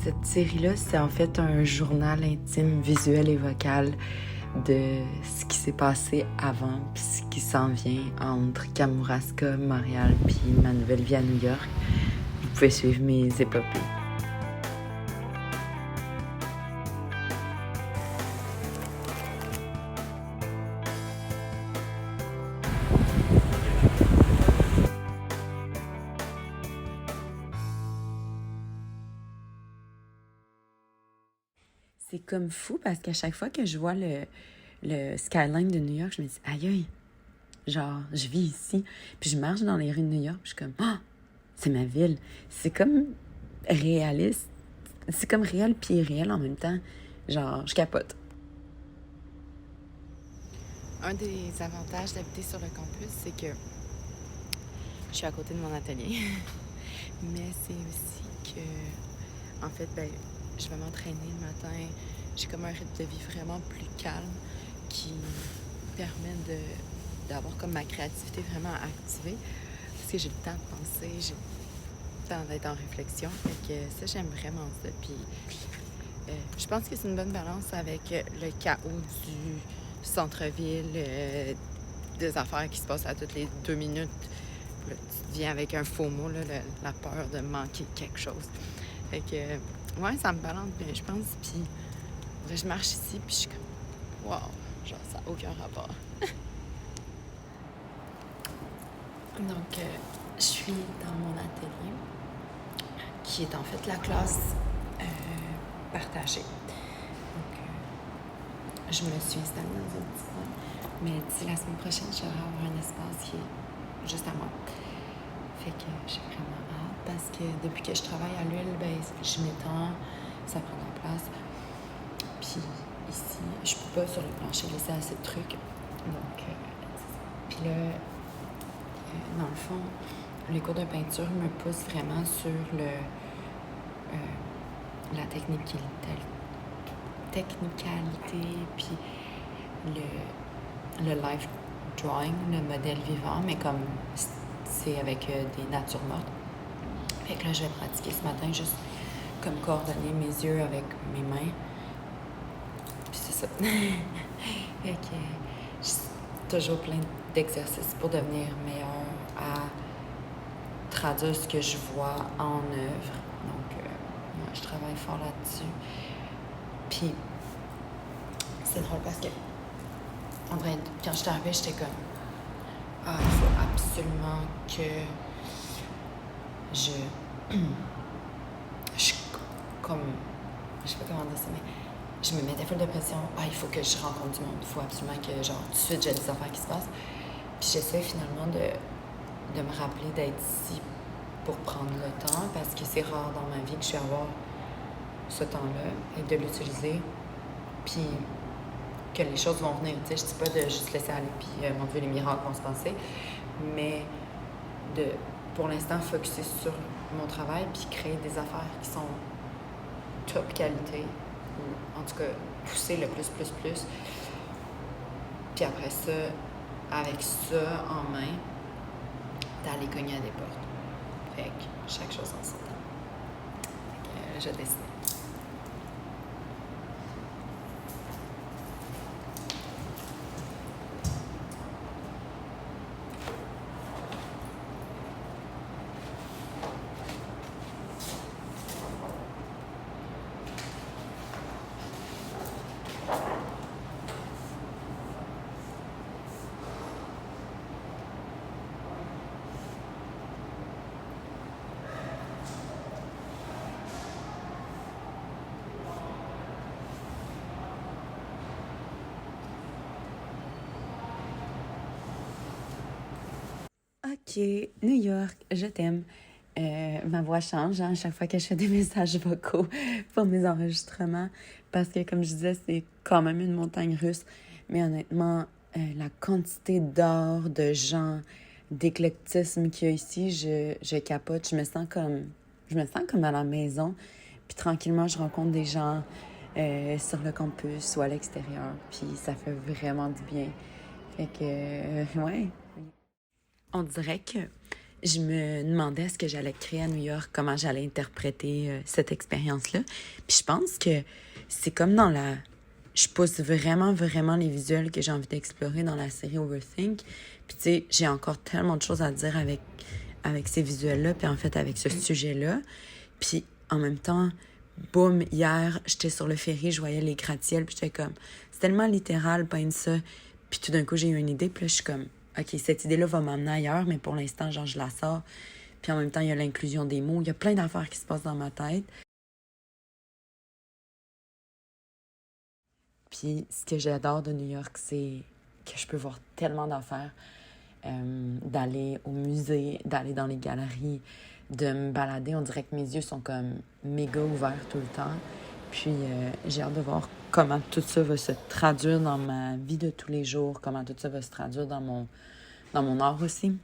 Cette série-là, c'est en fait un journal intime, visuel et vocal de ce qui s'est passé avant puis ce qui s'en vient entre Kamouraska, Montréal puis ma nouvelle vie à New York. Vous pouvez suivre mes épopées. C'est comme fou parce qu'à chaque fois que je vois le skyline de New York, je me dis aïe aïe, genre je vis ici. Puis je marche dans les rues de New York, puis je suis comme ah, c'est ma ville. C'est comme réaliste. C'est comme réel puis irréel en même temps. Genre, je capote. Un des avantages d'habiter sur le campus, c'est que je suis à côté de mon atelier. Mais c'est aussi que, en fait, je vais m'entraîner le matin. J'ai comme un rythme de vie vraiment plus calme qui permet d'avoir comme ma créativité vraiment activée. Parce que j'ai le temps de penser, j'ai le temps d'être en réflexion. Fait que ça, j'aime vraiment ça. Puis je pense que c'est une bonne balance avec le chaos du centre-ville, des affaires qui se passent à toutes les 2 minutes. Là, tu viens avec un faux mot, là, la peur de manquer quelque chose. Fait que, ouais, ça me balance bien, je pense. Puis, là, je marche ici, puis je suis comme, wow, genre, ça n'a aucun rapport. Donc, je suis dans mon atelier, qui est en fait la classe partagée. Donc, je me suis installée dans un petit coin, mais d'ici la semaine prochaine, je vais avoir un espace qui est juste à moi. Fait que j'ai vraiment hâte parce que depuis que je travaille à l'huile, je m'étends, ça prend de la place. Puis ici, je peux pas sur le plancher laisser assez de trucs. Donc, puis là, dans le fond, les cours de peinture me poussent vraiment sur la technicalité, puis le live drawing, le modèle vivant, mais comme c'est avec des natures mortes. Fait que là, je vais pratiquer ce matin, juste comme coordonner mes yeux avec mes mains. Puis c'est ça. Fait que j'ai toujours plein d'exercices pour devenir meilleure à traduire ce que je vois en œuvre. Donc, moi, je travaille fort là-dessus. Puis, c'est drôle parce que, en vrai, quand je suis arrivée, j'étais comme ah, il faut absolument que je comme, je sais pas comment dire ça, mais je me mettais full de pression. Ah, il faut que je rencontre du monde. Il faut absolument que, genre, tout de suite, j'ai des affaires qui se passent. Puis j'essaie finalement de me rappeler d'être ici pour prendre le temps, parce que c'est rare dans ma vie que je vais avoir ce temps-là et de l'utiliser. Puis que les choses vont venir. Tu sais, je dis pas de juste laisser aller puis mon Dieu, les miracles vont se passer, mais de, pour l'instant, focusser sur mon travail puis créer des affaires qui sont top qualité, ou en tout cas pousser le plus. Puis après ça, avec ça en main, d'aller cogner à des portes. Fait que chaque chose en son temps. Fait que je décide. OK, New York, je t'aime. Ma voix change à chaque fois que je fais des messages vocaux pour mes enregistrements parce que, comme je disais, c'est quand même une montagne russe. Mais honnêtement, la quantité d'or, de gens, d'éclectisme qu'il y a ici, je capote. Je me sens comme à la maison. Puis tranquillement, je rencontre des gens sur le campus ou à l'extérieur. Puis ça fait vraiment du bien. Fait que, ouais. On dirait que je me demandais ce que j'allais créer à New York, comment j'allais interpréter cette expérience-là. Puis je pense que c'est comme dans la... Je pousse vraiment, vraiment les visuels que j'ai envie d'explorer dans la série Overthink. Puis tu sais, j'ai encore tellement de choses à dire avec ces visuels-là, puis en fait avec ce sujet-là. Puis en même temps, boum, hier, j'étais sur le ferry, je voyais les gratte-ciels, puis j'étais comme... C'est tellement littéral, peindre ça. Puis tout d'un coup, j'ai eu une idée, puis là, je suis comme... OK, cette idée-là va m'emmener ailleurs, mais pour l'instant, genre, je la sors. Puis en même temps, il y a l'inclusion des mots. Il y a plein d'affaires qui se passent dans ma tête. Puis ce que j'adore de New York, c'est que je peux voir tellement d'affaires. D'aller au musée, d'aller dans les galeries, de me balader. On dirait que mes yeux sont comme méga ouverts tout le temps. Puis j'ai hâte de voir comment tout ça va se traduire dans ma vie de tous les jours, comment tout ça va se traduire dans mon art aussi.